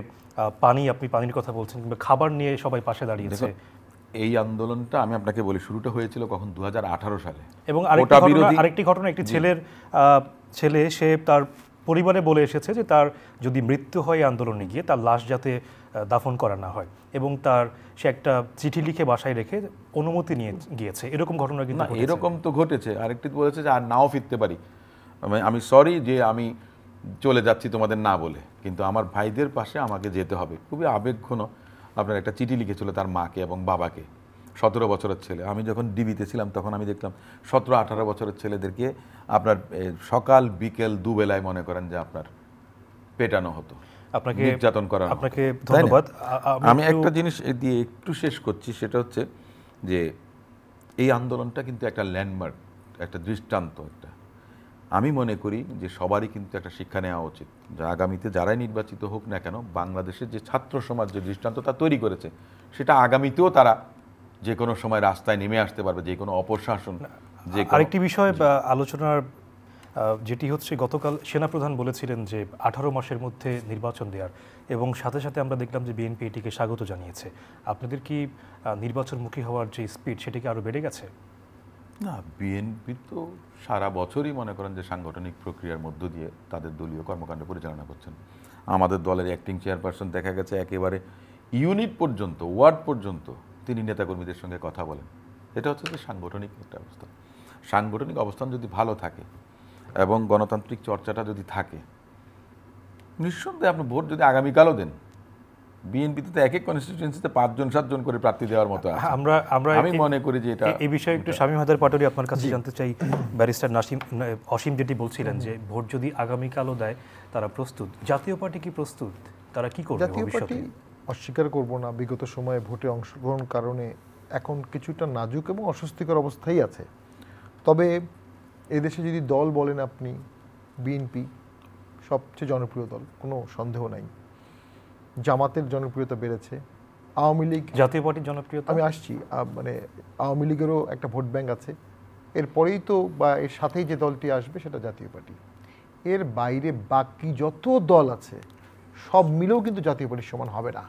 আপনি পানির কথা বলছেন, কিংবা খাবার নিয়ে সবাই পাশে দাঁড়িয়েছে। এই আন্দোলনটা আমি আপনাকে বলি শুরুটা হয়েছিল কখন, 2018 সালে। এবং আরেকটি ঘটনা, একটি ছেলে সে তার পরিবারে বলে এসেছে যে তার যদি মৃত্যু হয় আন্দোলনে গিয়ে, তার লাশ যাতে দাফন করা না হয়, এবং সে একটা চিঠি লিখে বাসায় রেখে অনুমতি নিয়ে গিয়েছে। এরকম ঘটনা কিন্তু এরকম তো ঘটেছে। আরেকটি বলেছে যে আর নাও ফিরতে পারি, আমি সরি যে আমি চলে যাচ্ছি তোমাদের না বলে, কিন্তু আমার ভাইদের পাশে আমাকে যেতে হবে। খুবই আবেগঘন আপনার একটা চিঠি লিখেছিল তার মাকে এবং বাবাকে। 17 বছরের ছেলে। আমি যখন ডিবিতে ছিলাম তখন আমি দেখলাম 17-18 বছরের ছেলেদেরকে আপনার সকাল বিকেল দুবেলায় মনে করেন যে আপনার পেটানো হতো, আপনাকে নির্যাতন করা। আপনাকে ধন্যবাদ। আমি একটা জিনিস দিয়ে একটু শেষ করছি, সেটা হচ্ছে যে এই আন্দোলনটা কিন্তু একটা ল্যান্ডমার্ক, একটা দৃষ্টান্ত। আমি মনে করি যে সবারই কিন্তু একটা শিক্ষা নেওয়া উচিত, যে আগামীতে যারাই নির্বাচিত হোক না কেন, বাংলাদেশের যে ছাত্র সমাজ যে দৃষ্টান্তটা তৈরি করেছে, সেটা আগামীতেও তারা যে কোনো সময় রাস্তায় নেমে আসতে পারবে, যে কোনো অপশাসন। আরেকটি বিষয় আলোচনার যেটি হচ্ছে, গতকাল সেনাপ্রধান বলেছিলেন যে 18 মাসের মধ্যে নির্বাচন দেওয়ার, এবং সাথে সাথে আমরা দেখলাম যে বিএনপি এটিকে স্বাগত জানিয়েছে। আপনাদের কি নির্বাচনমুখী হওয়ার যে স্পিড, সেটি কি আরও বেড়ে গেছে? না, বিএনপি তো সারা বছরই মনে করেন যে সাংগঠনিক প্রক্রিয়ার মধ্য দিয়ে তাদের দলীয় কর্মকাণ্ড পরিচালনা করছেন। আমাদের দলের অ্যাক্টিং চেয়ারপারসন দেখা গেছে একেবারে ইউনিট পর্যন্ত, ওয়ার্ড পর্যন্ত তিনি নেতাকর্মীদের সঙ্গে কথা বলেন। এটা হচ্ছে যে সাংগঠনিক একটা অবস্থান। সাংগঠনিক অবস্থান যদি ভালো থাকে এবং গণতান্ত্রিক চর্চাটা যদি থাকে, নিঃসন্দেহে আপনি ভোট যদি আগামীকালও দেন, বিএনপিতে তো এক এক কনস্টিটিউয়েন্সিতে 5-7 করে প্রার্থী দেওয়ার মতো আছে। আমি মনে করি যে এটা এই বিষয়ে একটু শামীম হায়দার পাটোয়ারী আপনার কাছে জানতে চাই। ব্যারিস্টার অসীম যেটি বলছিলেন যে ভোট যদি আগামীকালও দেয় তারা প্রস্তুত, জাতীয় পার্টি কি প্রস্তুত? তারা কি করবে জাতীয় পার্টি? অস্বীকার করব না, বিগত সময়ে ভোটে অংশগ্রহণ কারণে এখন কিছুটা নাজুক এবং অস্বস্তিকর অবস্থায় আছে। তবে এদেশে যদি দল বলেন আপনি, বিএনপি সবচেয়ে জনপ্রিয় দল, কোনো সন্দেহ নাই। জামাতের জনপ্রিয়তা বেড়েছে, আওয়ামী লীগ, জাতীয় পার্টির জনপ্রিয়তা, আমি আসছি, মানে আওয়ামী লীগেরও একটা ভোট ব্যাংক আছে। এরপরেই তো বা এর সাথেই যে দলটি আসবে সেটা জাতীয় পার্টি। এর বাইরে বাকি যত দল আছে সব মিলেও কিন্তু জাতীয় পার্টির সমান হবে না,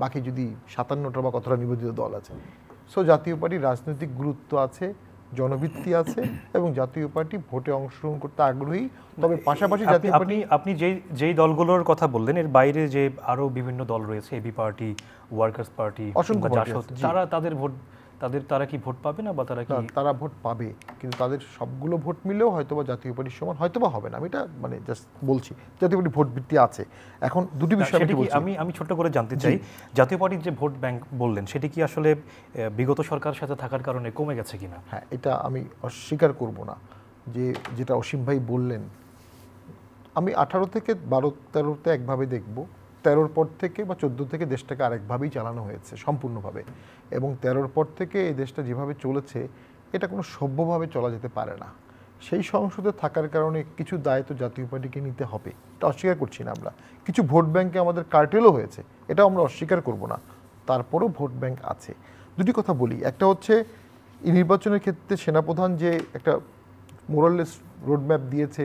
বাকি যদি 57টা বা কতটা নিবেদিত দল আছে। সো জাতীয় পার্টির রাজনৈতিক গুরুত্ব আছে, জনভিত্তি আছে, এবং জাতীয় পার্টি ভোটে অংশগ্রহণ করতে আগ্রহী। তবে পাশাপাশি জাতীয় পার্টি, আপনি যেই দলগুলোর কথা বললেন, এর বাইরে যে আরো বিভিন্ন দল রয়েছে, এবি পার্টি, ওয়ার্কার্স পার্টি, তারা কি ভোট পাবে না, বা তারা ভোট পাবে, কিন্তু তাদের সবগুলো ভোট মিলেও হয়তোবা জাতীয় পার্টির সমান হয়তোবা হবে না। আমি এটা মানে জাস্ট বলছি, জাতীয় পার্টি ভোট ভিত্তি আছে। এখন দুটি বিষয় আমি ছোট্ট করে জানতে চাই, জাতীয় পার্টির যে ভোট ব্যাংক বললেন, সেটি কি আসলে বিগত সরকারের সাথে থাকার কারণে কমে গেছে কিনা? হ্যাঁ, এটা আমি অস্বীকার করব না, যে যেটা অসীম ভাই বললেন। আমি 18 থেকে 12-13তে একভাবে দেখব, 13-র পর থেকে বা 14 থেকে দেশটাকে আরেকভাবেই চালানো হয়েছে সম্পূর্ণভাবে, এবং 13-র পর থেকে এই দেশটা যেভাবে চলেছে এটা কোনো সভ্যভাবে চলা যেতে পারে না। সেই সংসদে থাকার কারণে কিছু দায়িত্ব জাতীয় পার্টিকে নিতে হবে, এটা অস্বীকার করছি না আমরা। কিছু ভোট ব্যাংকে আমাদের কার্টেলও হয়েছে, এটাও আমরা অস্বীকার করব না। তারপরেও ভোট ব্যাংক আছে। দুটি কথা বলি, একটা হচ্ছে এই নির্বাচনের ক্ষেত্রে সেনাপ্রধান যে একটা মোরাললেস রোডম্যাপ দিয়েছে,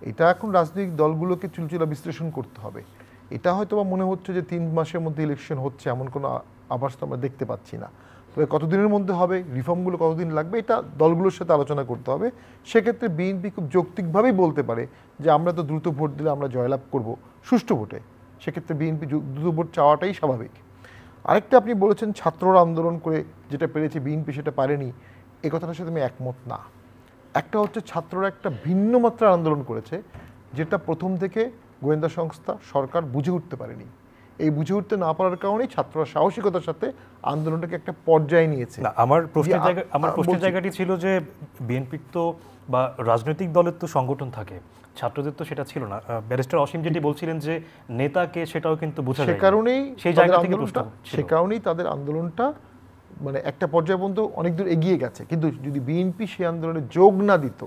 এটা এখন রাজনৈতিক দলগুলোকে চুলচুলা বিশ্লেষণ করতে হবে। এটা হয়তো বা মনে হচ্ছে যে 3 মাসের মধ্যে ইলেকশন হচ্ছে, এমন কোনো আভাস তো আমরা দেখতে পাচ্ছি না। তবে কতদিনের মধ্যে হবে, রিফর্মগুলো কতদিন লাগবে, এটা দলগুলোর সাথে আলোচনা করতে হবে। সেক্ষেত্রে বিএনপি খুব যৌক্তিকভাবেই বলতে পারে যে আমরা তো দ্রুত ভোট দিলে আমরা জয়লাভ করব সুষ্ঠু ভোটে। সেক্ষেত্রে বিএনপি দ্রুত ভোট চাওয়াটাই স্বাভাবিক। আরেকটা আপনি বলেছেন ছাত্ররা আন্দোলন করে যেটা পেরেছে বিএনপি সেটা পারেনি, এই কথাটার সাথে আমি একমত না। একটা হচ্ছে ছাত্ররা একটা ভিন্ন মাত্রার আন্দোলন করেছে, যেটা প্রথম থেকে গোয়েন্দা সংস্থা সরকার বুঝে উঠতে পারেনি। এই বুঝে উঠতে না পারার কারণেই ছাত্ররা সাহসিকতার সাথে আন্দোলনটাকে একটা পর্যায়ে নিয়েছে। আমার প্রশ্নের জায়গাটি ছিল যে বিএনপির তো বা রাজনৈতিক দলের তো সংগঠন থাকে, ছাত্রদের তো সেটা ছিল না। ব্যারিস্টার অসীম যেটি বলছিলেন যে নেতাকে, সেটাও কিন্তু বোঝা যায়। সে কারণেই তাদের আন্দোলনটা মানে একটা পর্যায়ে পর্যন্ত অনেক দূর এগিয়ে গেছে। কিন্তু যদি বিএনপি সেই আন্দোলনে যোগ না দিত,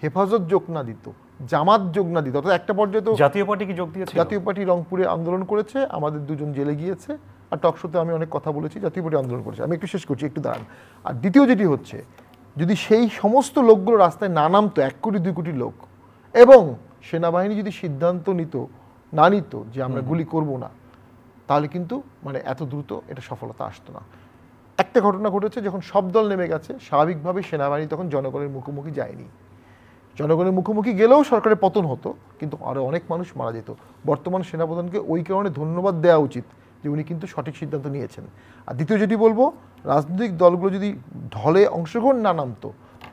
হেফাজত যোগ না দিত, জামাত যোগ না দিত, অর্থাৎ একটা পর্যায়ে তো জাতীয় পার্টি কি যোগ দিয়েছে? জাতীয় পার্টি রংপুরে আন্দোলন করেছে, আমাদের 2 জন জেলে গিয়েছে, আর টকশোতে আমি অনেক কথা বলেছি, জাতীয় পার্টি আন্দোলন করেছে। আমি একটু শেষ করছি, একটু দাঁড়ান। আর দ্বিতীয় যেটি হচ্ছে, যদি সেই সমস্ত লোকগুলো রাস্তায় না নামতো, 1 কোটি 2 কোটি লোক, এবং সেনাবাহিনী যদি সিদ্ধান্ত না নিত যে আমরা গুলি করব না, তাহলে কিন্তু মানে এত দ্রুত এটা সফলতা আসতো না। একটা ঘটনা ঘটেছে, যখন সব দল নেমে গেছে, স্বাভাবিকভাবে সেনাবাহিনী তখন জনগণের মুখোমুখি যায়নি। জনগণের মুখোমুখি গেলেও সরকারের পতন হতো, কিন্তু আরও অনেক মানুষ মারা যেত। বর্তমান সেনাপ্রধানকে ওই কারণে ধন্যবাদ দেওয়া উচিত যে উনি কিন্তু সঠিক সিদ্ধান্ত নিয়েছেন। আর দ্বিতীয় যেটি বলবো, রাজনৈতিক দলগুলো যদি ঢলে অংশগ্রহণ না নামতো,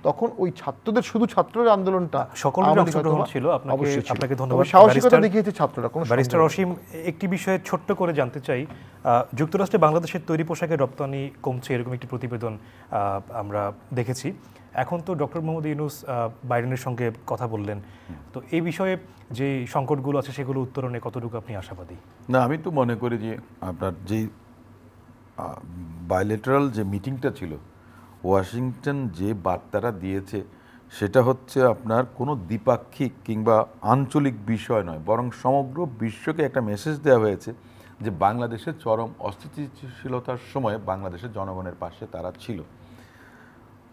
তখন ওই ছাত্রদের, শুধু ছাত্রদের আন্দোলনটা সকলের অংশগ্রহণ ছিল। আপনাকে ধন্যবাদ। সাহসিকতা দেখিয়েছে ছাত্ররা। ব্যারিস্টার অসীম, একটি বিষয়ে ছোট্ট করে জানতে চাই, যুক্তরাষ্ট্রে বাংলাদেশের তৈরি পোশাকের রপ্তানি কমছে, এরকম একটি প্রতিবেদন আমরা দেখেছি। এখন তো ডক্টর মোহাম্মদ ইউনূস বাইডেনের সঙ্গে কথা বললেন, তো এই বিষয়ে যে সংকটগুলো আছে সেগুলো উত্তরণে কতটুকু আপনি আশাবাদী? না, আমি তো মনে করি যে আপনার যে বাইলেটারাল যে মিটিংটা ছিল, ওয়াশিংটন যে বার্তাটা দিয়েছে সেটা হচ্ছে আপনার কোনো দ্বিপাক্ষিক কিংবা আঞ্চলিক বিষয় নয়, বরং সমগ্র বিশ্বকে একটা মেসেজ দেওয়া হয়েছে যে বাংলাদেশের চরম অস্থিতিশীলতার সময় বাংলাদেশের জনগণের পাশে তারা ছিল।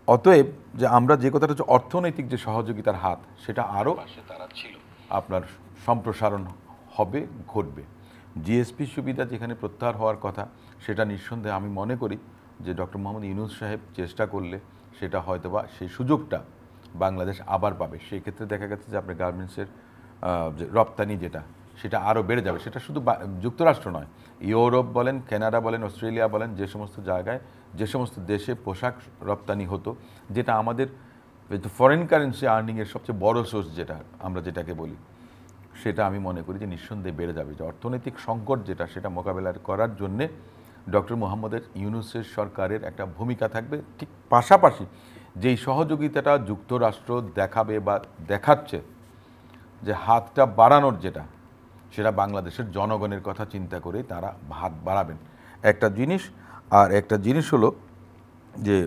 অতএব যে আমরা যে কথাটা হচ্ছে অর্থনৈতিক যে সহযোগিতার হাত, সেটা আরও আপনার সম্প্রসারণ হবে, ঘটবে। জিএসপি সুবিধা যেখানে প্রত্যাহার হওয়ার কথা, সেটা নিঃসন্দেহে আমি মনে করি যে ডক্টর মোহাম্মদ ইউনূস সাহেব চেষ্টা করলে সেটা হয়তোবা সেই সুযোগটা বাংলাদেশ আবার পাবে। সেই ক্ষেত্রে দেখা গেছে যে আপনার গার্মেন্টসের যে রপ্তানি যেটা, সেটা আরও বেড়ে যাবে। সেটা শুধু যুক্তরাষ্ট্র নয়, ইউরোপ বলেন, কানাডা বলেন, অস্ট্রেলিয়া বলেন, যে সমস্ত জায়গায়, যে সমস্ত দেশে পোশাক রপ্তানি হতো, যেটা আমাদের ফরেন কারেন্সি আর্নিংয়ের সবচেয়ে বড় সোর্স, যেটা আমরা যেটাকে বলি, সেটা আমি মনে করি যে নিঃসন্দেহে বেড়ে যাবে। যে অর্থনৈতিক সংকট যেটা, সেটা মোকাবেলা করার জন্যে ডক্টর মোহাম্মদের ইউনূসের সরকারের একটা ভূমিকা থাকবে। ঠিক পাশাপাশি যেই সহযোগিতাটা যুক্তরাষ্ট্র দেখাবে বা দেখাচ্ছে, যে হাতটা বাড়ানোর যেটা, সেটা বাংলাদেশের জনগণের কথা চিন্তা করে তারা হাত বাড়াবেন একটা জিনিস। আর একটা জিনিস হলো যে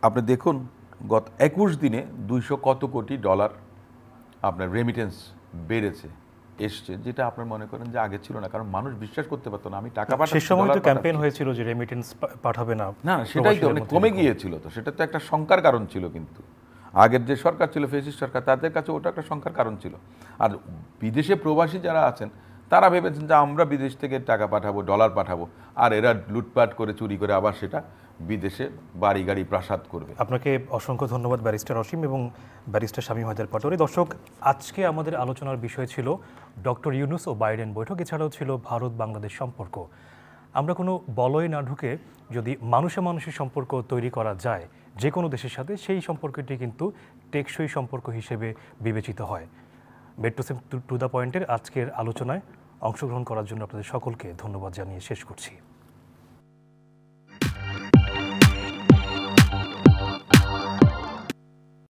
আপনি দেখুন গত 21 দিনে 200 কত কোটি ডলার আপনার রেমিটেন্স বেড়েছে, এসছে, যেটা আপনার মনে করেন যে আগে ছিল না, কারণ মানুষ বিশ্বাস করতে পারতো না। আমি টাকা পাঠাচ্ছি, সেই সময় তো ক্যাম্পেইন হয়েছিল যে রেমিটেন্স পাঠাবে না, না সেটাই তো অনেক কমে গিয়েছিল। তো সেটা তো একটা শঙ্কার কারণ ছিল, কিন্তু আগের যে সরকার ছিল, ফেসিস্ট সরকার, তাদের কাছে ওটা একটা শঙ্কার কারণ ছিল। আর বিদেশে প্রবাসী যারা আছেন, তারা ভেবেছেন যে আমরা বিদেশ থেকে টাকা পাঠাবো, ডলার পাঠাবো, আর এরা লুটপাট করে, চুরি করে আবার সেটা বিদেশে বাড়ি গাড়ি প্রাসাদ করবে। আপনাকে অসংখ্য ধন্যবাদ ব্যারিস্টার অসীম এবং ব্যারিস্টার শামীম হায়দার পাটোয়ারি। দর্শক, আজকে আমাদের আলোচনার বিষয় ছিল ডক্টর ইউনূস ও বাইডেন বৈঠক, এছাড়াও ছিল ভারত বাংলাদেশ সম্পর্ক। আমরা কোনো বলয়ে না ঢুকে যদি মানুষে মানুষের সম্পর্ক তৈরি করা যায় যে কোনো দেশের সাথে, সেই সম্পর্কটি কিন্তু টেকসই সম্পর্ক হিসেবে বিবেচিত হয়। মেট্রো টু দ্য পয়েন্টের আজকের আলোচনায় অংশগ্রহণ করার জন্য আপনাদের সকলকে ধন্যবাদ জানিয়ে শেষ করছি।